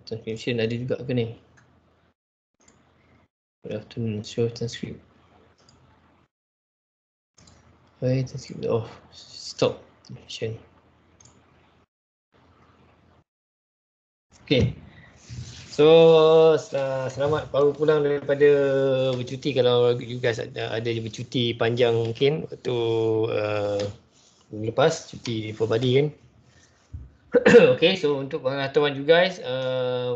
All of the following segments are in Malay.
Transcription ada juga ke ni? We have to show transcript. Why transcript off? Stop transcription. Okay. So selamat baru pulang daripada bercuti. Kalau you guys ada bercuti panjang mungkin waktu minggu lepas cuti for body kan. Okay, so untuk pengetahuan you guys,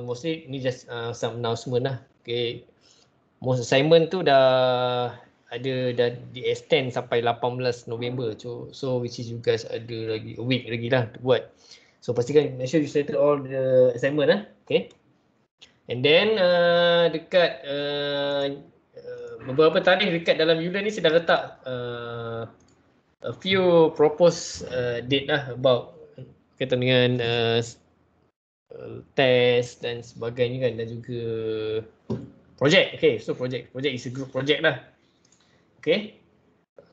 mostly ni just some announcement lah. Okay, most assignment tu dah di extend sampai 18 November. So which is you guys ada lagi a week lagi lah to buat. So pastikan make sure you settle all the assignment lah. Okay. And then dekat beberapa tarikh dekat dalam Euler ni saya dah letak a few proposed date lah about kaitan dengan test dan sebagainya kan, dan juga project. Okay, so project is a group project lah. Okay,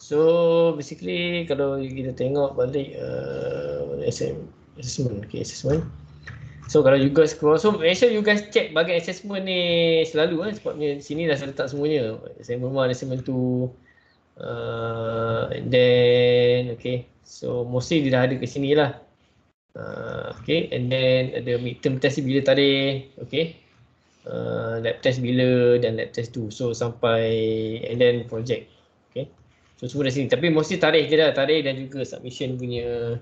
so basically kalau kita tengok balik assessment. Okay, assessment. So kalau you guys keluar, so make sure you guys check bahagian assessment ni selalu kan, sebabnya sini dah saya letak semuanya. Assignment 1, assignment 2, and then okay, so mostly dia dah ada ke sini lah. Okay, and then ada midterm test bila tarikh, okay, lab test bila dan lab test tu, so sampai and then project. Okay, so semua dah sini, tapi mostly tarikh je dah, tarikh dan juga submission punya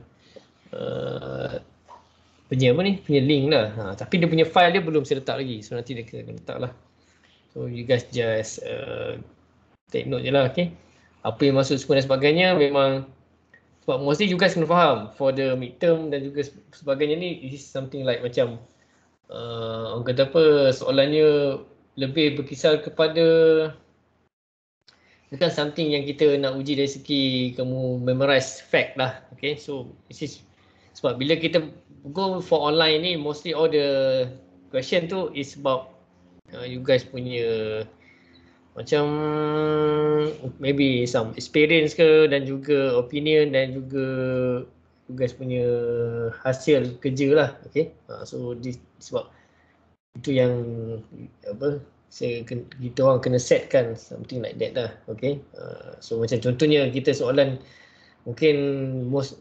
punya link lah. Tapi dia punya file dia belum saya letak lagi, so nanti dia akan letak lah. So you guys just take note je lah. Okay, apa yang masuk semua dan sebagainya, memang sebab mostly you guys kena faham for the midterm dan juga sebagainya ni, this is something like macam orang kata apa, soalannya lebih berkisar kepada bukan something yang kita nak uji dari segi kamu memorize fact lah. Okay, so this is sebab bila kita go for online ni, mostly all the question tu is about you guys punya macam maybe some experience ke, dan juga opinion, dan juga you guys punya hasil kerja lah. Okay, so this, sebab itu yang apa kita orang kena setkan something like that lah. Okay, so macam contohnya kita soalan mungkin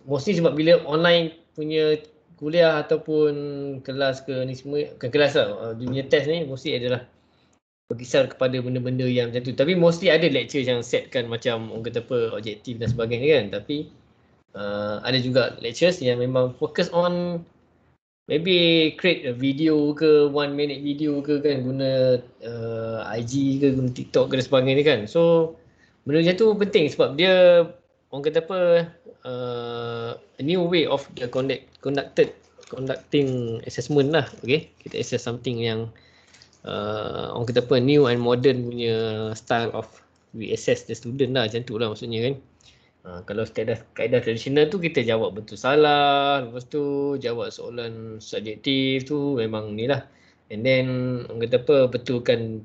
mostly sebab bila online punya kuliah ataupun kelas ke ni semua, bukan kelas lah, dunia test ni mostly adalah berkisar kepada benda-benda yang macam tu. Tapi mostly ada lecture yang setkan macam orang kata apa, objektif dan sebagainya kan. Tapi ada juga lectures yang memang fokus on maybe create a video ke, 1 minute video ke kan, guna IG ke, guna TikTok ke dan sebagainya kan. So benda macam tu penting sebab dia orang kata apa, a new way of the conducting assessment lah. Okay, kita assess something yang orang kata apa, new and modern punya style of we assess the student lah, macam tu lah maksudnya kan. Kalau kaedah tradisional tu kita jawab betul salah, lepas tu jawab soalan subjektif tu memang ni lah, and then orang kata apa, betulkan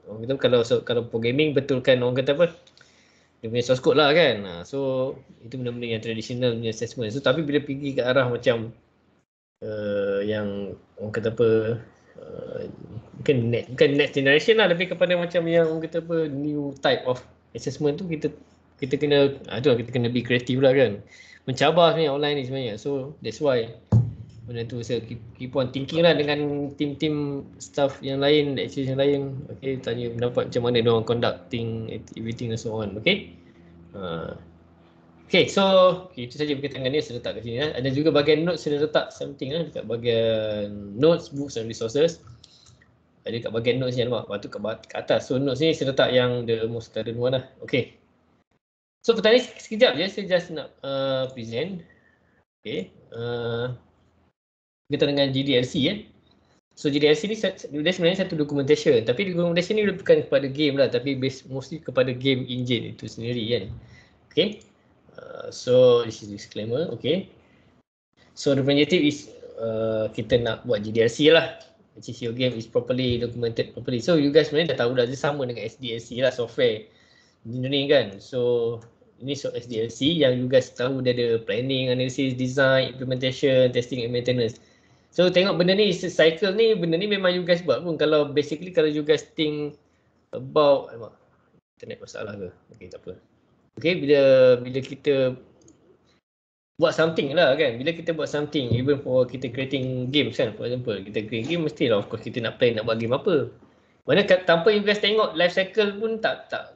orang kata kalau programming betulkan orang kata apa, dia punya source code lah kan. So itu benda-benda yang tradisional punya assessment. So tapi bila pergi ke arah macam yang orang kata apa, bukan next generation lah, lebih kepada macam yang orang kata apa, new type of assessment tu, kita kena kita kena be creative lah kan, mencabar sebenarnya online ni sebenarnya. So that's why benda tu saya keep on thinking lah dengan tim-tim staff yang lain, lecturers yang lain. Okay, tanya pendapat macam mana diorang conducting activity and so on. Okay, okay, so itu saja berkaitan dengan ni, saya letak kat sini lah. Ada juga bahagian notes saya letak something lah dekat bahagian notes, books and resources. Ada kat bahagian notes ni, nampak? Lepas tu kat atas. So notes ni saya letak yang the most current one lah. Okay, so pertanyaan sekejap je, saya just nak present. Okay, berkaitan dengan GDLC ya. So GDLC ni dia sebenarnya satu documentation, tapi documentation ni bukan kepada game lah, tapi based mostly kepada game engine itu sendiri kan. Okay, so this is disclaimer. Okay, so the objective is kita nak buat GDLC lah, which is your game is properly documented properly. So you guys sebenarnya dah tahu dah, dia sama dengan SDLC lah, software engineering kan. So ini SDLC yang you guys tahu dia ada planning, analysis, design, implementation, testing and maintenance. So tengok benda ni, cycle ni, benda ni memang you guys buat pun. Kalau basically kalau you guys think about, internet masalah ke? Okay, tak apa. Okay, bila kita buat something lah kan, bila kita buat something, even for kita creating games kan, for example, kita create game mesti lah of course kita nak plan nak buat game apa. Mana tanpa you guys tengok life cycle pun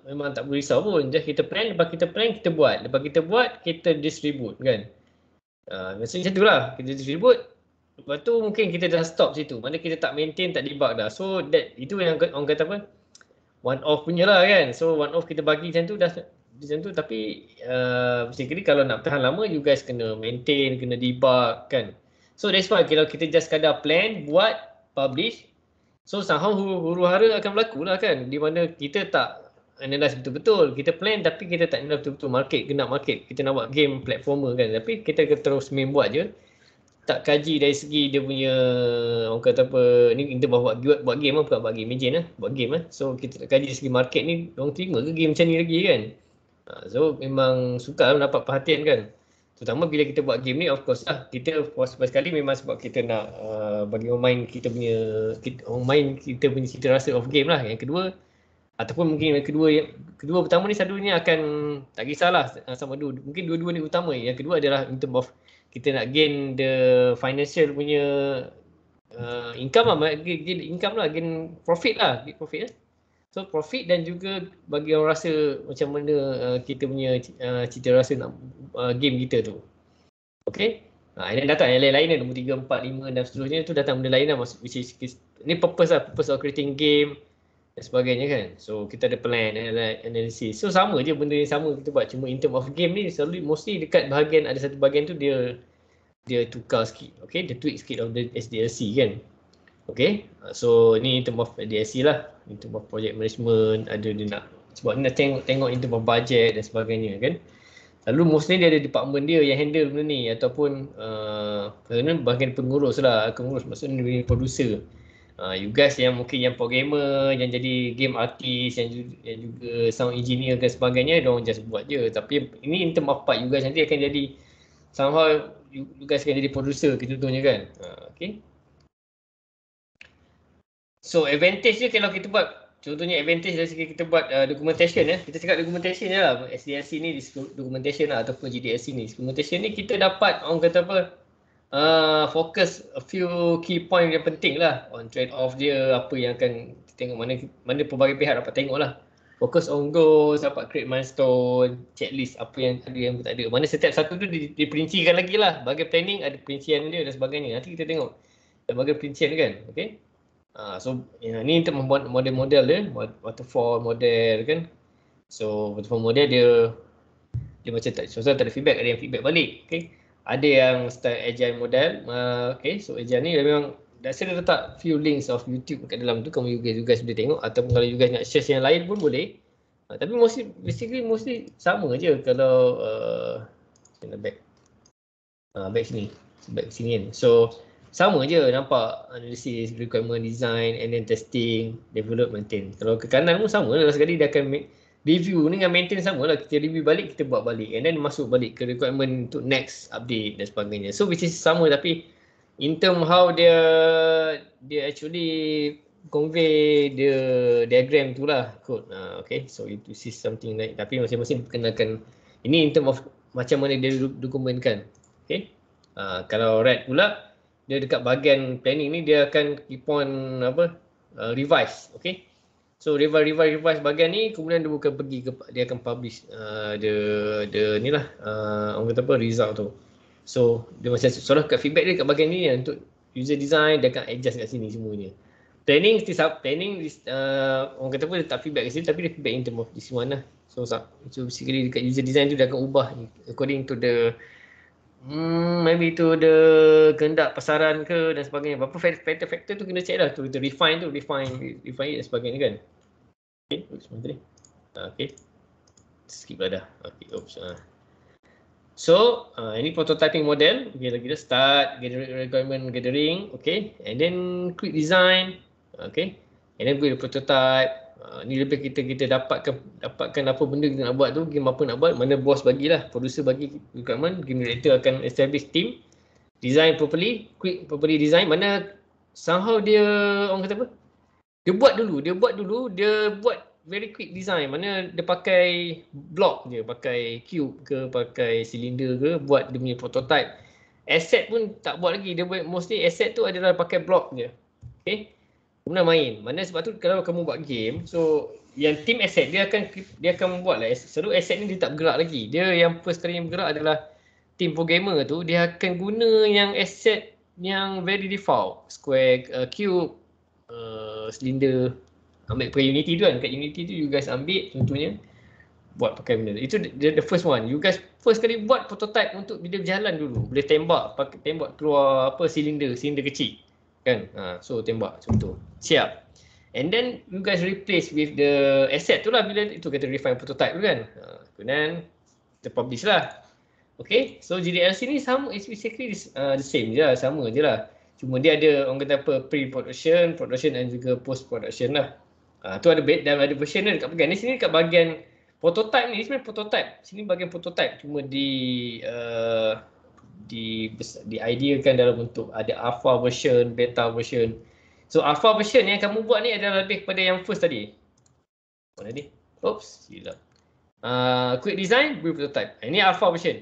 memang tak boleh risau pun. Just kita plan, lepas kita plan kita buat, lepas kita buat kita distribute kan. Maksudnya macam tu lah, kita distribute. Lepas tu mungkin kita dah stop situ. Mana kita tak maintain, tak debug dah. So itu yang orang kata apa? One off punya lah kan. So one off kita bagi macam tu dah macam tu, tapi basically kalau nak tahan lama you guys kena maintain, kena debug kan. So that's why kalau kita just sekadar plan, buat, publish, so somehow huru-hara akan berlaku lah kan. Di mana kita tak analyse betul-betul. Kita plan tapi kita tak analyse betul-betul market. Kita nak buat game platformer kan. Tapi kita terus main buat je. Tak kaji dari segi dia punya, orang kata apa, ni kita buat game lah, bukan buat game engine lah, buat game lah. So kita tak kaji dari segi market ni, orang terima ke game macam ni lagi kan. So memang suka lah mendapat perhatian kan. Terutama bila kita buat game ni, of course lah, kita first sekali memang sebab kita nak bagi orang main kita punya cita rasa of game lah. Yang kedua, ataupun mungkin yang kedua pertama ni selalunya akan tak kisahlah sama dua, mungkin dua-dua ni utama. Yang kedua adalah in term of kita nak gain the financial punya income lah, gain profit lah. So profit dan juga bagi orang rasa macam mana kita punya cita rasa nak game kita tu. Okay. And then datang yang lain-lain nombor 3, 4, 5 dan seterusnya tu datang benda lain lah. Which is, ni purpose of creating game dan sebagainya kan. So kita ada plan, analysis. So sama je benda yang sama kita buat. Cuma in term of game ni selalu mostly dekat bahagian, ada satu bahagian tu dia tukar sikit. Okay, dia tweak sikit of the SDLC kan. Okay, so ni in term of SDLC lah. In term of project management, ada dia nak, sebab ni nak tengok in term of budget dan sebagainya kan. Lalu mostly dia ada department dia yang handle benda ni, ataupun bahagian pengurus lah. Pengurus maksudnya dia producer. You guys yang mungkin yang programmer, yang jadi game artist, yang juga sound engineer dan sebagainya, diorang just buat je. Tapi ini in term of part, you guys nanti akan jadi somehow you guys akan jadi producer contohnya kan. Okay. So advantage dia kalau kita buat, contohnya advantage dari segi kita buat documentation ya. Kita cakap documentation je lah. SDLC ni documentation lah, ataupun GDLC ni. Documentation ni kita dapat, orang kata apa, fokus a few key point yang penting lah. On trade off dia, apa yang akan tengok, mana pelbagai pihak dapat tengok lah. Fokus on goals, dapat create milestone, checklist apa yang ada yang tak ada. Mana setiap satu tu diperincikan lagi lah. Bagai planning ada perincian dia dan sebagainya. Nanti kita tengok bagai perincian kan. Okay. So ni untuk membuat model-model dia, waterfall model kan. So waterfall model dia macam tak ada feedback, ada yang feedback balik. Okay. Ada yang style agile model. Okay, so agile ni memang saya letak few links of YouTube kat dalam tu, kamu you guys boleh tengok, ataupun kalau you guys nak share yang lain pun boleh. Tapi mostly sama je kalau back sini kan. So sama je, nampak analisis, requirement design, and then testing, develop, maintain. Kalau ke kanan pun sama lah, sekali dia akan review ni dengan maintain sama lah. Kita review balik, kita buat balik, and then masuk balik ke requirement untuk next update dan sebagainya. So which is sama, tapi in term how dia actually convey the diagram tu lah code. Okay, so it is something like, tapi masing-masing perkenalkan ini in term of macam mana dia dokumentkan. Okay, kalau red pula dia dekat bahagian planning ni dia akan keep on revise. Okay, so revise bahagian ni, kemudian dia bukan pergi dia akan publish the ni lah orang kata apa, result tu. So dia macam soalan kat feedback dia kat bahagian ni untuk user design, dia akan adjust kat sini semuanya. Planning orang kata apa, dia tak feedback kat sini, tapi dia feedback in term of this one lah. So basically dekat user design tu dia akan ubah according to the maybe to the kehendak pasaran ke dan sebagainya. Berapa factor tu kena check lah, tu refine dan sebagainya kan. Okay, sebentar ni. Okay, skip lah dah. Okay, oops. So ini prototyping model. Okay, kita start requirement gathering. Okay, and then quick design. Okay, and then build prototype. Ni lebih kita dapatkan apa benda kita nak buat tu, game apa nak buat, mana bos bagilah, producer bagi requirement, game director akan establish team. design properly, quick properly design, mana somehow dia, orang kata apa, dia buat very quick design, mana dia pakai block je, pakai cube ke, pakai cylinder ke, buat dia punya prototype. Asset pun tak buat lagi, dia buat mostly asset tu adalah pakai block je. Okay, kemudian main. Mana sebab tu kalau kamu buat game, so yang team asset dia akan buat lah, selalu asset ni dia tak bergerak lagi. Dia yang first kali yang bergerak adalah team programmer tu, dia akan guna yang asset yang very default, square, cube, cylinder. Ambil pakai Unity tu kan, kat Unity tu you guys ambil contohnya, buat pakai benda itu the first one. You guys first kali buat prototype untuk dia berjalan dulu, boleh tembak, pakai tembak keluar apa, silinder kecil kan. So tembak contoh, siap. And then you guys replace with the asset tu lah, bila itu kata refine prototype tu kan. Kemudian kita publish lah. Okay, so GDLC ni sama, it's basically the same je lah, sama je lah. Cuma dia ada orang kata apa, pre-production, production dan juga post-production lah. Tu ada dan ada version dia dekat bahagian ni. Sini dekat bahagian prototype ni sebenarnya prototype. Sini bahagian prototype cuma ideakan dalam bentuk ada alpha version, beta version. So alpha version yang kamu buat ni adalah lebih kepada yang first tadi. Mana ni? Oops, silap. Quick design, build prototype. Ini alpha version.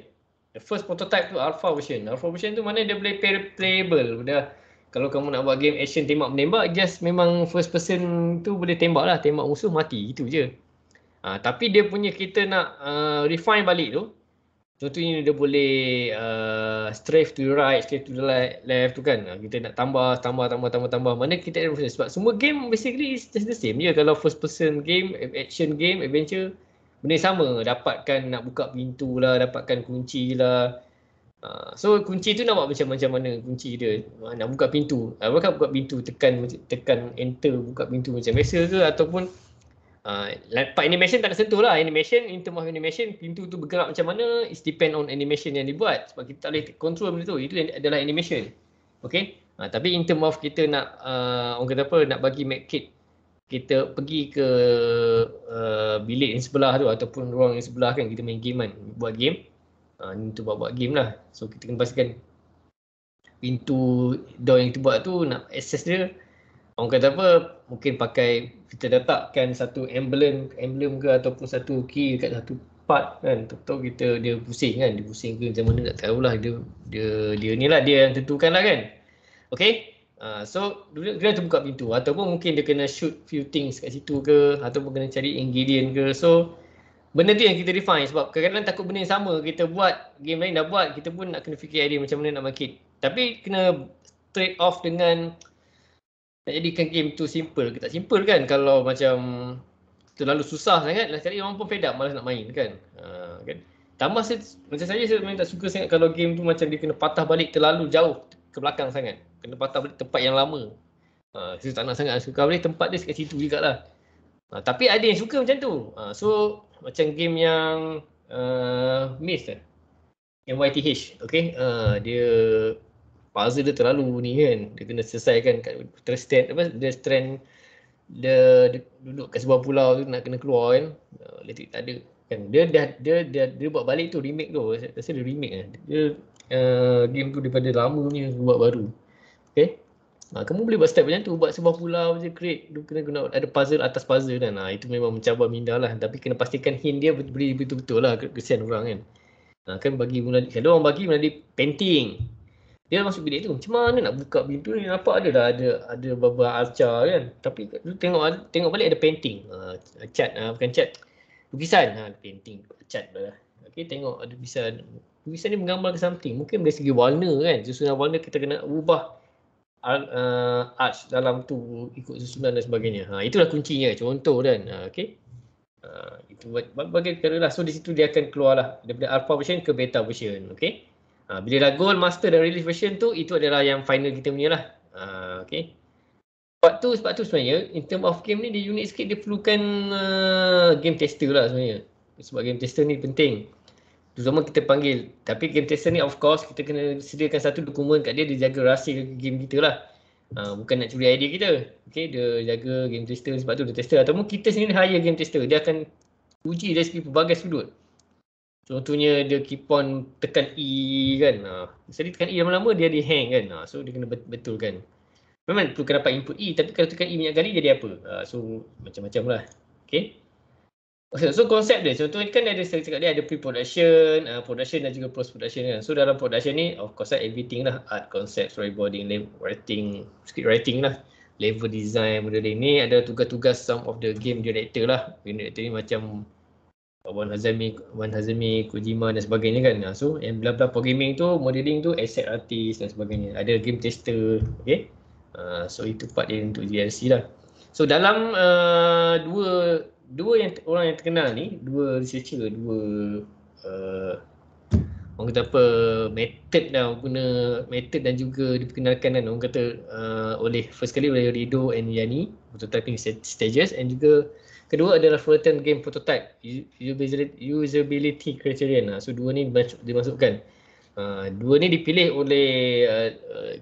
The first prototype tu alpha version. Alpha version tu mana dia boleh playable. Udah, kalau kamu nak buat game action tembak menembak, just memang first person tu boleh tembak lah, tembak musuh mati, itu je. Tapi dia punya kita nak refine balik tu, contohnya dia boleh strafe to the right, strafe to the left tu kan. Kita nak tambah, mana kita ada proses. Sebab semua game basically is just the same je. Kalau first person game, action game, adventure, benda sama. Dapatkan nak buka pintu lah, dapatkan kunci lah. So kunci tu nak buat macam mana kunci dia. Nak buka pintu, buka pintu tekan enter, buka pintu macam biasa ke, ataupun part animation tak nak sentuh lah. Animation, in term of animation, pintu tu bergerak macam mana, it depend on animation yang dibuat. Sebab kita tak boleh control benda tu, itu adalah animation. Okay, tapi in term of kita nak orang kata apa, nak bagi make it, kita pergi ke bilik yang sebelah tu ataupun ruang yang sebelah kan, kita main game kan, buat game. Ni untuk buat game lah. So kita kena pastikan pintu door yang kita buat tu nak access dia, orang kata apa, mungkin pakai, kita letakkan satu emblem ke ataupun satu key dekat satu part kan. Tahu dia pusing kan, dia pusing ke macam mana tak tahulah, dia ni lah dia yang tentukan lah kan. Okay, so dia tu buka pintu, ataupun mungkin dia kena shoot few things kat situ ke, ataupun kena cari ingredient ke. So benda tu yang kita define, sebab kadang-kadang takut benda yang sama kita buat, game lain dah buat, kita pun nak kena fikir idea macam mana nak market. Tapi kena trade off dengan nak jadikan game tu simple ke tak simple kan. Kalau macam terlalu susah sangat, sekali orang pun fed up, malas nak main kan. Kan? Tambah macam saya memang tak suka sangat kalau game tu macam dia kena patah balik terlalu jauh ke belakang sangat. Kena patah balik tempat yang lama. Saya tak nak sangat, suka balik tempat dia kat situ jugalah. Tapi ada yang suka macam tu. So macam game yang Maze lah, yang YTH, okay, dia puzzle dia terlalu ni kan, dia kena selesaikan kat dia duduk kat sebuah pulau tu, nak kena keluar kan, elektrik tak ada kan. Dia buat balik tu, remake tu, rasa dia remake lah. Dia game tu daripada lama punya buat baru. Okay, kamu boleh buat step macam tu, buat sebuah pulau je, create, kena ada puzzle atas puzzle kan. Itu memang mencabar minda lah, tapi kena pastikan hint dia betul-betul lah, kesian orang kan. Kan bagi kalau orang bagi melalui painting, dia masuk bilik tu, macam mana nak buka pintu ni, nampak ada beberapa arca kan, tapi tengok balik ada painting, cat, bukan cat, lukisan, painting, cat lah. Okay, tengok ada lukisan ni menggambarkan something, mungkin dari segi warna kan, susunan warna kita kena ubah arch dalam tu ikut susunan dan sebagainya. Itulah kuncinya, contoh kan. Okay, itu bagi perkara lah. So di situ dia akan keluar lah daripada alpha version ke beta version. Okay, bila dah gold, master dan release version tu, itu adalah yang final kita punya lah. Okay, sebab tu sebenarnya in term of game ni dia unik sikit, dia perlukan game tester lah sebenarnya. Sebab game tester ni penting, terutama kita panggil. Tapi game tester ni of course kita kena sediakan satu dokumen kat dia, dia jaga rahsia game kita lah. Bukan nak curi idea kita. Okay, dia jaga game tester, sebab tu dia tester. Ataupun kita sendiri hire game tester, dia akan uji dari segi pelbagai sudut. Contohnya dia keep on tekan E kan. Misalnya tekan E lama-lama dia hang kan. So dia kena betulkan. Memang tu kena dapat input E, tapi kalau tekan E banyak kali jadi apa? So macam-macam lah. Okay. So konsep dia, contohnya kan ada saya cakap dia ada pre-production, production dan juga post-production kan. So dalam production ni of course everything lah, art, concept, storyboarding, writing, script writing lah, level design, modeling ni ada tugas-tugas some of the game director lah. Game director ni macam Wan Hazami, Kojima dan sebagainya kan. So yang bla-bla programming tu, modeling tu, asset artist dan sebagainya. Ada game tester, okay. So itu part dia untuk GLC lah. So dalam dua yang orang yang terkenal ni, dua researcher, orang kata apa, method guna method dan juga diperkenalkan kan orang kata first kali oleh Rido and Yani, prototyping stages, and juga kedua adalah Fullerton game prototype, usability criterion. So dua ni dimasukkan. Dua ni dipilih oleh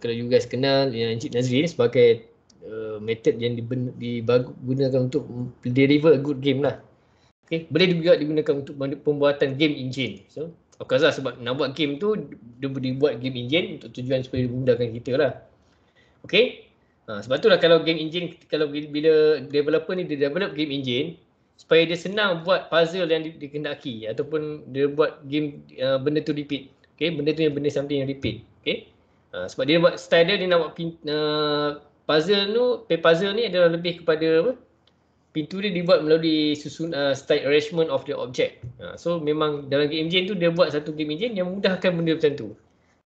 kalau you guys kenal Encik Nazri ni sebagai method yang digunakan untuk deliver a good game lah. Okay. Boleh juga digunakan untuk pembuatan game engine. So of course lah, sebab nak buat game tu dia dibuat game engine untuk tujuan supaya memudahkan kita lah. Okay. Sebab tu lah kalau game engine, kalau bila developer ni dia develop game engine supaya dia senang buat puzzle yang dikehendaki ataupun dia buat game benda tu repeat. Okay, benda tu yang benda something yang repeat. Okay. Sebab dia buat style dia nak buat puzzle ni adalah lebih kepada apa? Pintu dia dibuat melalui state arrangement of the object. So memang dalam game engine tu dia buat satu game engine yang memudahkan benda macam tu.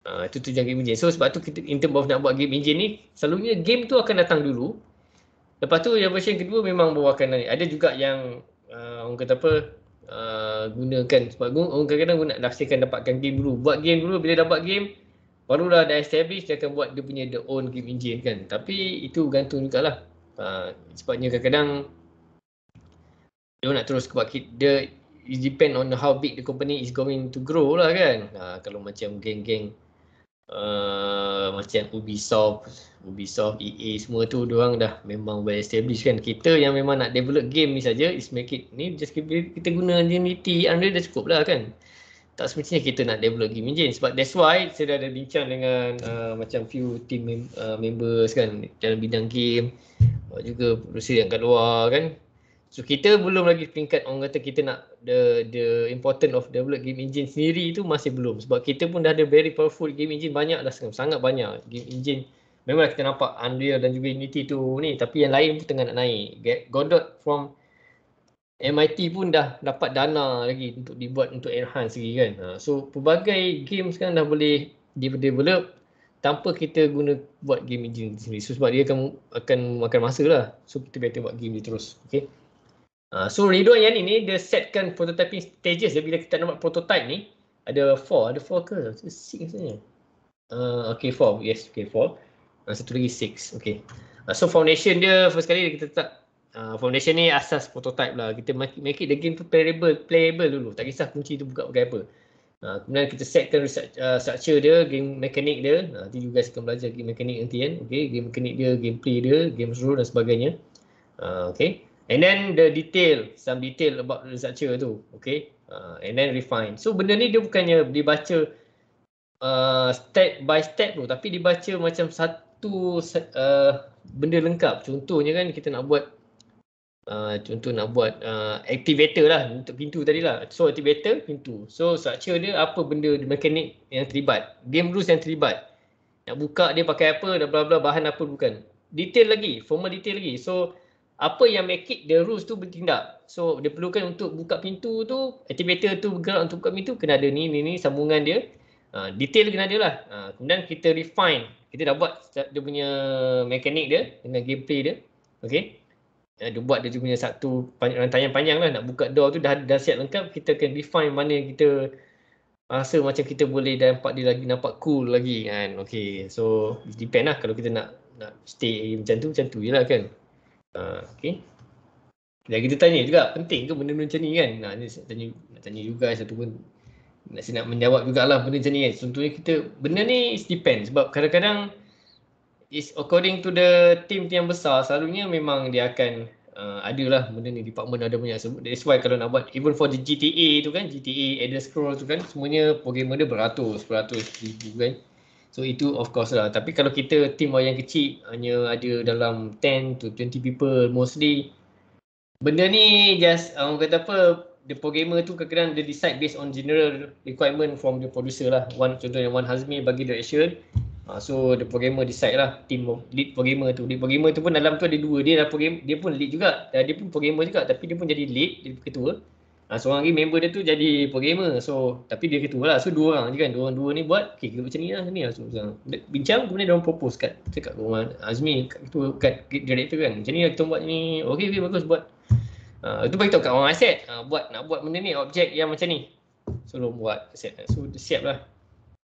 Itu tujuan game engine. So sebab tu kita in term of nak buat game engine ni, selalunya game tu akan datang dulu. Lepas tu yang version kedua memang baru akan naik. Ada juga yang orang kata apa, gunakan sebab orang kadang-kadang nak pastikan dapatkan game dulu. Buat game dulu, bila dapat game barulah dah establish dia akan buat dia punya the own game engine kan. Tapi itu gantung jugalah. Sebabnya kadang-kadang dia nak terus sebab dia it depend on how big the company is going to grow lah kan. Kalau macam geng-geng macam Ubisoft, EA semua tu diorang dah memang well established kan. Kita yang memang nak develop game ni saja, is make it ni just kita guna Unity, Unreal dah cukup lah kan. Tak semestinya kita nak develop game engine. Sebab that's why saya dah ada bincang dengan macam few team members kan dalam bidang game, juga producer yang kat luar kan. So kita belum lagi peringkat orang kata kita nak the important of develop game engine sendiri tu masih belum. Sebab kita pun dah ada very powerful game engine, banyak dah, sangat banyak game engine. Memang kita nampak Unreal dan juga Unity tu ni, tapi yang lain pun tengah nak naik. Godot from MIT pun dah dapat dana lagi untuk dibuat untuk enhance lagi kan. So pelbagai game sekarang dah boleh develop tanpa kita guna buat game engine sendiri. So sebab dia akan makan masa lah. So kita better buat game dia terus. Okay. So Ridwan yang ni dia setkan prototyping stages dia. Bila kita nak buat prototype ni ada 4 ke? 6 sebenarnya. Okay 4. Yes, okay 4. Satu lagi 6. Okay. So foundation dia first kali kita letak foundation ni asas prototype lah. Kita make it the game tu playable dulu. Tak kisah kunci tu buka pakai apa. Kemudian kita setkan structure dia, game mechanic dia. Nanti you guys akan belajar game mechanic nanti kan. Okay, game mechanic dia, gameplay dia, game rule dan sebagainya. Okay. And then the some detail about the structure tu. Okay. And then refine. So benda ni dia bukannya dibaca step by step tu, tapi dibaca macam satu benda lengkap. Contohnya kan kita nak buat activator lah untuk pintu tadi lah. So activator, pintu. So structure dia apa benda mekanik yang terlibat, game rules yang terlibat, nak buka dia pakai apa, dan bla bla, bahan apa bukan. Detail lagi, formal detail lagi. So apa yang make it the rules tu bertindak. So dia perlukan untuk buka pintu tu, activator tu bergerak untuk buka pintu, kena ada ni sambungan dia. Detail kena ada lah. Kemudian kita refine. Kita dah buat dia punya mekanik dia dengan gameplay dia. Okay. Dia buat dia punya satu rantaian panjang lah. Nak buka door tu dah siap lengkap. Kita akan refine mana yang kita rasa macam kita boleh nampak dia lagi nampak cool lagi kan. Okay. So depend lah kalau kita nak stay macam tu je lah kan. Okay. Dan kita tanya juga, penting ke benda-benda macam ni kan? Nak tanya you guys ataupun nak menjawab jugalah benda macam ni kan. Contohnya benda ni is depend. Sebab kadang-kadang is according to the team yang besar, selalunya memang dia akan adalah benda ni, department ada banyak. So that's why kalau nak buat even for the GTA tu kan, GTA Elder Scrolls tu kan, semuanya programmer dia beratus ribu kan. So itu of course lah. Tapi kalau kita team yang kecil, hanya ada dalam 10 to 20 people mostly, benda ni just orang kata apa, the programmer tu kadang-kadang dia decide based on general requirement from the producer lah. Contohnya Wan Hazmi bagi direction, so the programmer decide lah, team lead programmer tu. Lead programmer tu pun dalam tu ada dua, dia pun lead juga, dia pun programmer juga, tapi dia pun jadi lead, dia ketua. Seorang lagi member dia tu jadi programmer, so tapi dia ketua lah, so dua orang je kan, dua ni buat, okay, kita buat macam ni lah, so bincang, kemudian dia orang propose kat Wan Azmi, kat ketua, kat director kan, macam ni lah kita buat ni, okay bagus buat. Itu bagi tahu kat orang aset, nak buat benda ni, objek yang macam ni, so lo buat aset, so siap lah.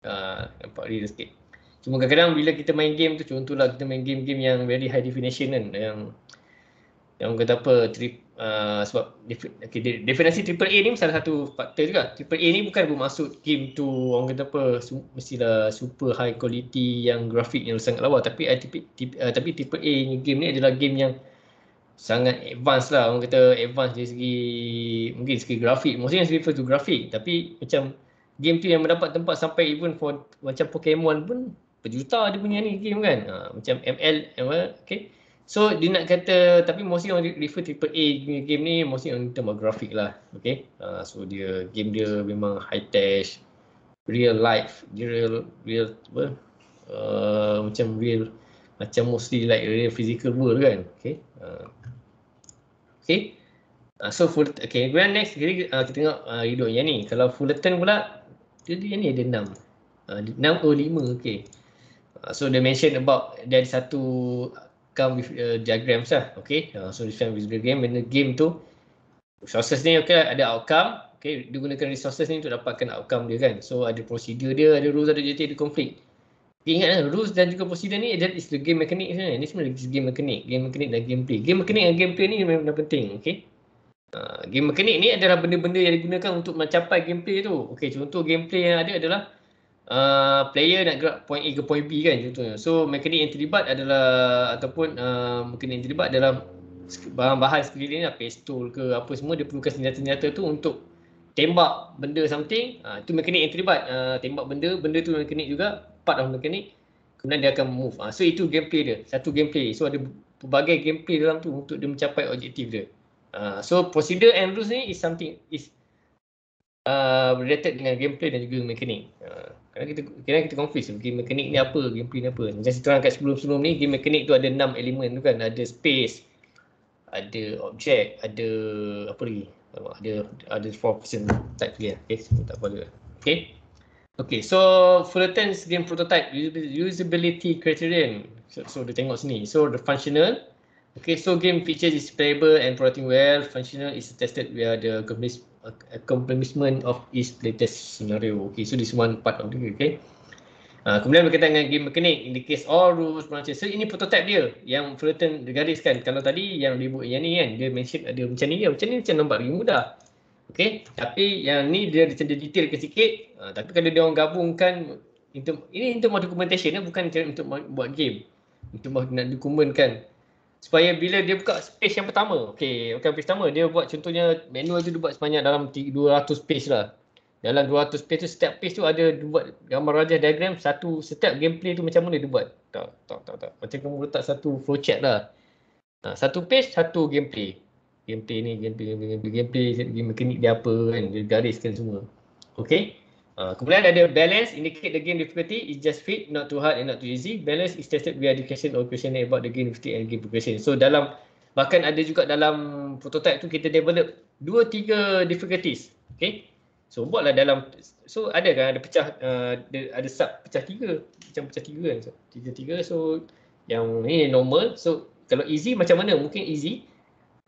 Nampak real sikit. Cuma kadang-kadang bila kita main game tu, contohlah kita main game-game yang very high definition kan, yang kata apa, sebab definisi AAA ni salah satu faktor juga. AAA ni bukan bermaksud game tu orang kata apa mestilah super high quality yang grafik yang sangat lawa, tapi AAA ni game ni adalah game yang sangat advance lah, orang kata advance dari segi mungkin segi grafik, maksudnya refer to grafik, tapi macam game tu yang mendapat tempat sampai even for macam Pokemon pun berjuta dia punya ni game kan, macam ML, okay. So dia nak kata, tapi mostly orang refer AAA game ni mostly on term of grafik lah, okay. So game dia memang high tech, real life, real apa, macam real, macam mostly like real physical world kan, okay. Okay. So okay, kemudian next kita tengok hidup yang ni. Kalau Fullerton pula, dia ni ada 6 atau 5, okay. So they mention about dari satu come with diagrams lah, okay. So define with the game, and the game tu resources ni, okay, ada outcome, okay, dia gunakan resources ni untuk dapatkan outcome dia kan. So ada prosedur dia, ada rules, ada objective, ada konflik. Ingat rules dan juga prosedur ni, that is the game mechanic sebenarnya. Ni sebenarnya game mechanic dan gameplay. Game mechanic dan gameplay ni memang penting, okay. Game mechanic ni adalah benda-benda yang digunakan untuk mencapai gameplay tu. Okay, contoh gameplay yang ada adalah player nak gerak point A ke point B kan contohnya. So mekanik yang terlibat adalah ataupun mekanik yang terlibat dalam bahan-bahan sekeliling lah, pistol ke apa semua, dia perlukan senjata-senjata tu untuk tembak benda something. Itu mekanik yang terlibat, tembak benda tu mekanik juga, part of mekanik. Kemudian dia akan move. So itu gameplay dia, satu gameplay. So ada pelbagai gameplay dalam tu untuk dia mencapai objektif dia. So procedure and rules ni is something is related dengan gameplay dan juga mekanik. Kadang kita confuse game mekanik ni apa, gameplay ni apa. Macam saya terang kat sebelum-sebelum ni, game mekanik tu ada 6 elemen tu kan. Ada space, ada object, ada apa lagi? Ada 4 person type lagi. Okay, tak apa. Okay, so Fullerton's game prototype usability criterion. So dia tengok sini. So the functional. Okay, so game features is playable and operating well. Functional is tested via the accomplishment of its latest scenario. Okay, so this one part of it. Okay. Kemudian berkaitan dengan game mechanic, in the case all rules branches. So ini prototype dia yang Fullerton gariskan. Kalau tadi yang dia buat yang ni kan, dia mention ada macam ni, macam nampak lagi mudah. Okay, tapi yang ni dia detail sikit. Tapi kalau dia orang gabungkan, ini untuk documentation, bukan untuk buat game. Untuk nak dokumenkan. Supaya bila dia buka page yang pertama, bukan page pertama, dia buat contohnya manual tu dia buat sebanyak dalam 200 page lah. Dalam 200 page tu, setiap page tu ada dia buat gambar rajah diagram, setiap gameplay tu macam mana dia buat. Tak. Macam kamu letak satu flowchart lah. Satu page, satu gameplay. Gameplay ni, gameplay, game mekanik dia apa kan, dia gariskan semua. Okay. Kemudian ada balance, indicate the game difficulty is just fit, not too hard and not too easy. Balance is tested via education or questionnaire about the game difficulty and game progression. So bahkan ada juga dalam prototype tu kita develop 2-3 difficulties. Okay. So buatlah dalam, so ada kan, ada pecah, ada sub pecah 3, macam pecah 3 kan, 3, so yang ni normal. So kalau easy macam mana, mungkin easy,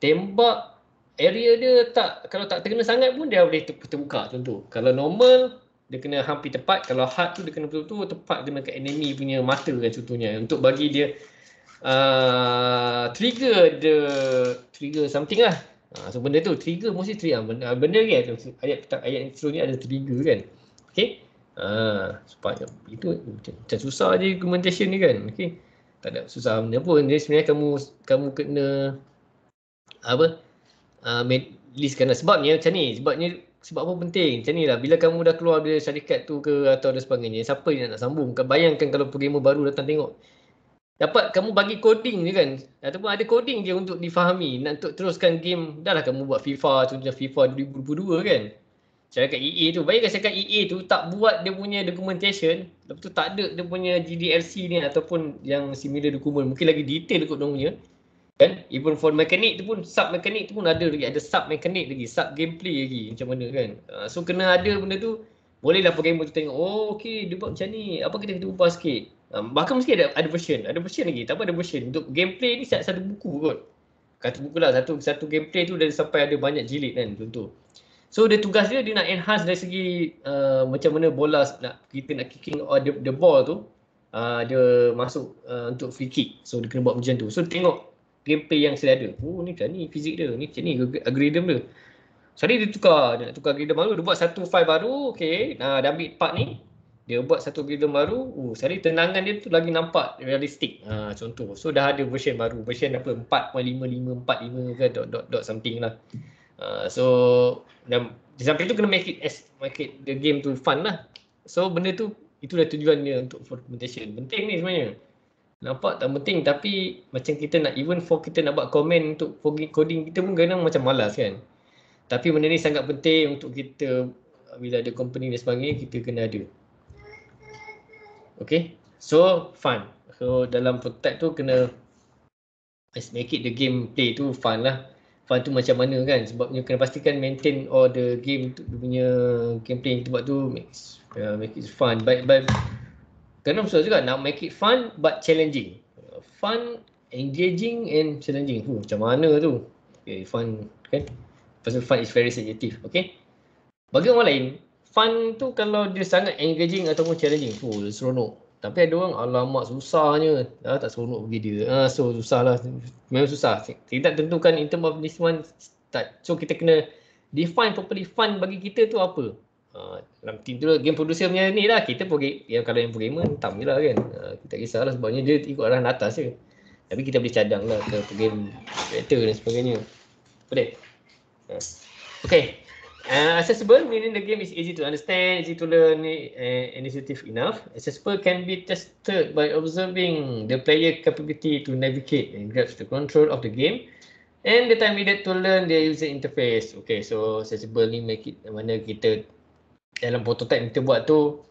tembak area dia kalau tak terkena sangat pun dia boleh terbuka contoh. Kalau normal, dia kena hampir tepat. Kalau hard tu dia kena betul-betul tepat kena ke enemy punya mata kan contohnya. Untuk bagi dia trigger something lah. So benda tu trigger mesti trigger. Benda ni ayat seterusnya ada trigger kan. Okay. Supaya itu macam susah je documentation ni kan. Okay. Tak ada susah benda pun. Dia sebenarnya kamu kena apa listkan lah. Sebabnya macam ni, sebab apa penting macam ni lah, bila kamu dah keluar dari syarikat tu ke atau dan sebagainya, siapa yang nak sambung? Bayangkan kalau programmer baru datang tengok, dapat kamu bagi coding je kan, ataupun ada coding je untuk difahami, nak untuk teruskan game. Dah lah kamu buat FIFA, contohnya FIFA 2022 kan, syarikat EA tu, bayangkan syarikat EA tu tak buat dia punya documentation, lepas tu tak ada dia punya GDLC ni ataupun yang similar dokumen, mungkin lagi detail kot dia punya kan. Even for mekanik tu pun, sub mekanik tu pun ada lagi, ada sub mekanik lagi, sub gameplay lagi macam mana kan. So kena ada benda tu. Bolehlah programmer tu tengok, oh okey dia buat macam ni, apa kita ubah sikit. Bahkan mesti ada version lagi, tak apa, ada version untuk gameplay ni. Satu buku kot, kata buku lah, satu gameplay tu dah sampai ada banyak jilid kan contoh. So dia tugas dia nak enhance dari segi macam mana bola kita nak kicking the ball tu, dia masuk untuk free kick. So dia kena buat macam tu. So tengok gameplay yang sedia ada. Oh ni kan ni fizik dia, ni macam ni algorithm dia. Sekali dia nak tukar algorithm baru, dia buat satu file baru, okey. Dah ambil part ni, dia buat satu algorithm baru. Sekali tenangan dia tu lagi nampak realistik. Contoh. So dah ada version baru, version apa 4.5545 ke dot something lah. So dan di samping tu kena make it the game tu fun lah. So benda tu, itulah tujuan dia untuk implementation. Penting ni sebenarnya. Nampak tak penting, tapi macam kita nak, even for kita nak buat komen untuk coding, kita pun kadang macam malas kan. Tapi benda ni sangat penting untuk kita, bila ada company dan sebagainya, kita kena ada. Okay, so fun. So dalam prototype tu kena make it the gameplay tu fun lah. Fun tu macam mana kan, sebabnya kena pastikan maintain all the game tu, punya gameplay yang kita buat tu make it fun. Kerana susah juga nak make it fun but challenging. Fun, engaging and challenging. Macam mana tu? Okay, fun kan? Pasal fun is very subjective. Okay. Bagi orang lain, fun tu kalau dia sangat engaging ataupun challenging, seronok. Tapi ada orang, alamak susahnya. Tak seronok bagi dia. So susah lah. Memang susah. Kita tentukan in term of this one. So kita kena define properly fun bagi kita tu apa. Dalam team tu lah, game producer punya ni lah, kita yang kalau yang programmer tam je lah kan. Kita tak kisahlah sebabnya dia ikut arahan atas je. Tapi kita boleh cadang lah ke game director dan sebagainya. Boleh? Okay. Accessible meaning the game is easy to understand, easy to learn, and intuitive enough. Accessible can be tested by observing the player capability to navigate and grasp the control of the game and the time needed to learn the user interface. Okay, so accessible ni make it mana kita dalam prototype kita buat tu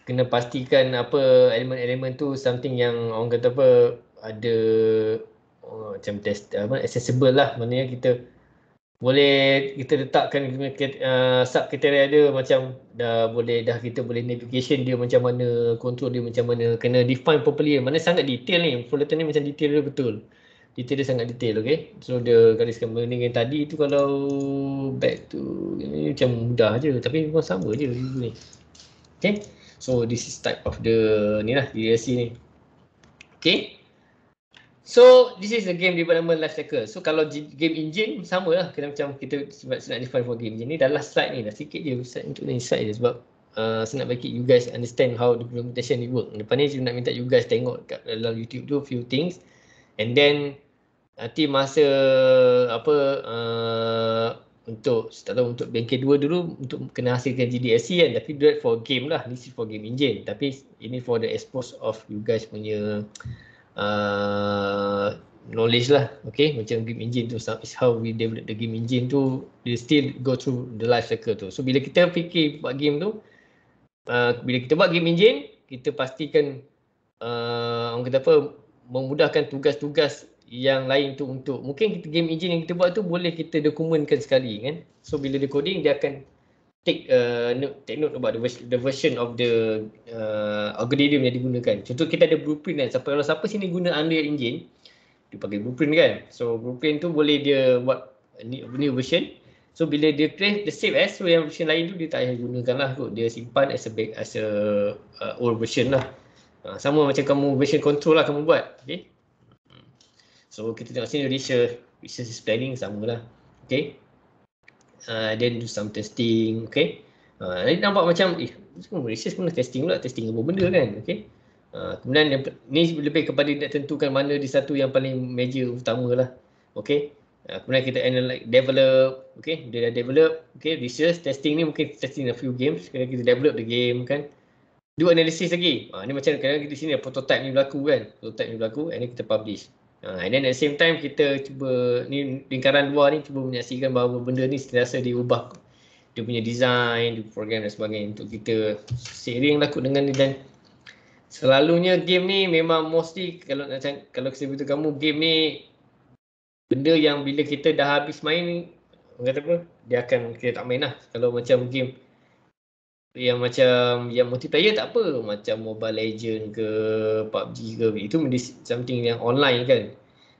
kena pastikan apa elemen-elemen tu something yang orang kata apa ada macam test accessible lah, maknanya kita boleh kita letakkan sub kriteria dia macam dah kita boleh navigation dia macam mana, control dia macam mana, kena define properly. Mana sangat detail ni, Fullerton ni macam detail dia betul. Detail dia sangat detail, okay. So dia gariskan benda yang tadi tu kalau back to ni macam mudah je tapi memang sama je ni. Okay. So this is type of the ni lah DLC ni. Okay. So this is the game development life cycle. So kalau game engine sama lah, kena macam kita nak define for game engine ni. Dah last slide ni, dah sikit je slide untuk ni slide je sebab saya nak bagi you guys understand how the implementation ni work. Lepas ni saya nak minta you guys tengok kat dalam YouTube tu few things, and then nanti masa apa untuk tak tahu untuk bengkel 2 dulu untuk kena hasilkan GDLC kan, tapi do it for game lah. This is for game engine, tapi ini for the expose of you guys punya knowledge lah. Okay, macam game engine tu is how we develop the game engine tu, they still go through the life cycle tu. So bila kita fikir buat game tu, bila kita buat game engine, kita pastikan orang kata apa, memudahkan tugas-tugas yang lain tu untuk mungkin kita game engine yang kita buat tu boleh kita dokumenkan sekali kan. So bila dia coding, dia akan take note about the version of the algorithm yang digunakan. Contoh kita ada blueprint kan, kalau siapa sini guna Unreal Engine, dia pakai blueprint kan. So blueprint tu boleh dia buat new version. So bila dia create the save as, so yang version lain tu dia tak payah gunakan lah kot, dia simpan as a old version lah. Sama macam kamu version control lah kamu buat. Okay. So kita tengok sini research planning sama lah. Okay. Then do some testing. Okay. Ni nampak macam research pun testing pula, testing apa benda kan. Okay. Kemudian ni lebih kepada nak tentukan mana di satu yang paling major utama lah. Okay. Kemudian kita analyze, develop, okay, dia dah develop, okay, research, testing ni mungkin testing a few games, kemudian kita develop the game kan, do analysis lagi. Ni macam kadang-kadang di sini prototype ni berlaku kan, prototype ni berlaku, and then kita publish. And then at the same time kita cuba, ni lingkaran luar ni cuba menyaksikan bahawa benda ni sentiasa diubah, dia punya design, dia program dan sebagainya untuk kita seiring laku dengan ni. Dan selalunya game ni memang mostly kalau saya beritahu kamu, game ni benda yang bila kita dah habis main, kata apa, dia akan, kita tak main lah. Kalau macam game yang macam yang multiplayer tak apa, macam Mobile Legend ke PUBG ke, itu something yang online kan.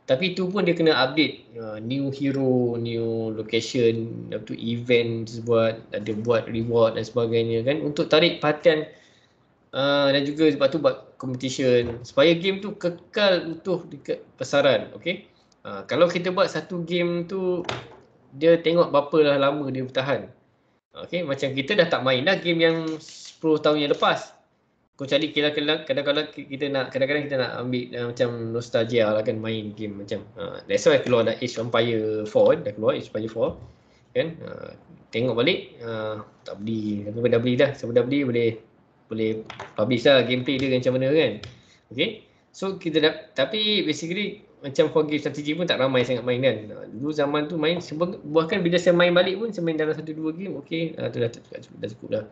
Tapi itu pun dia kena update, new hero, new location, tu event buat, ada buat reward dan sebagainya kan, untuk tarik perhatian. Dan juga sebab tu buat competition supaya game tu kekal utuh dekat pasaran. Okay, kalau kita buat satu game tu, dia tengok berapa lah lama dia bertahan. Okay, macam kita dah tak main dah game yang 10 tahun yang lepas. Kecuali kadang-kadang kita nak, kita nak ambil macam nostalgia lah kan, main game macam that's why keluar dah Age of Empires 4 kan, dah keluar Age of Empires 4 kan, tengok balik, tak beli, tapi dah beli dah, siapa dah beli boleh publish lah gameplay dia macam mana kan. Okay, so kita dah, tapi basically macam for game strategi pun tak ramai sangat main kan. Dulu zaman tu main, bahkan bila saya main balik pun saya main dalam 1-2 game, okay, tu dah cukup dah.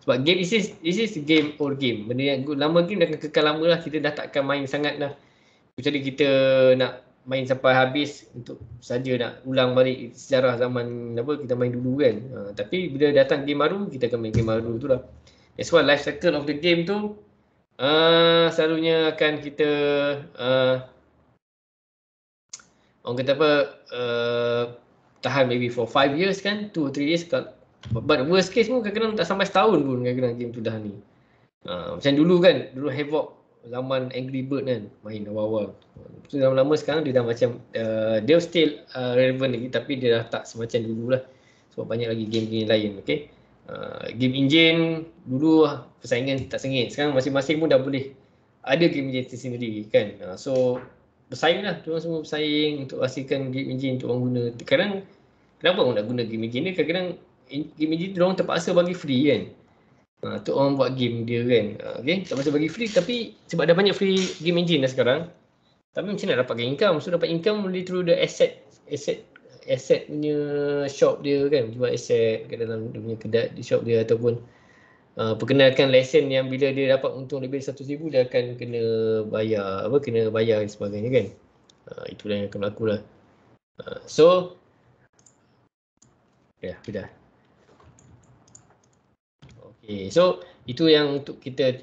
Sebab game this is game old game. Benda yang lama game dah akan kekal lama lah, kita dah takkan main sangat dah. Kecuali kita nak main sampai habis untuk saja nak ulang balik sejarah zaman apa kita main dulu kan. Tapi bila datang game baru, kita akan main game baru tu lah. That's why life cycle of the game tu selalunya akan kita orang kata apa, tahan maybe for 5 years kan, 2 or 3 years. But worst case pun kadang-kadang tak sampai setahun pun kadang-kadang game tu dah ni. Macam dulu kan, dulu Havoc zaman Angry Bird kan, main awal-awal. Lama-lama sekarang dia dah macam, dia still relevant lagi, tapi dia dah tak semacam dulu lah. Sebab banyak lagi game-game lain, okay. Game engine dulu persaingan tak sengit, sekarang masing-masing pun dah boleh ada game engine sendiri kan. So bersaing lah, diorang semua bersaing untuk hasilkan game engine untuk orang guna. Kadang kenapa orang nak guna game engine ni, kadang-kadang game engine diorang terpaksa bagi free kan. Untuk orang buat game dia kan, okay, terpaksa bagi free, tapi sebab dah banyak free game engine dah sekarang, tapi macam nak dapatkan income. So dapat income boleh through the asset punya shop dia kan, jual asset kat dalam dia punya kedai di shop dia, ataupun perkenalkan lesen yang bila dia dapat untung lebih 100,000 dia akan kena bayar dan sebagainya kan. Itulah yang akan berlaku lah. So ya, sudah. Okay, so itu yang untuk kita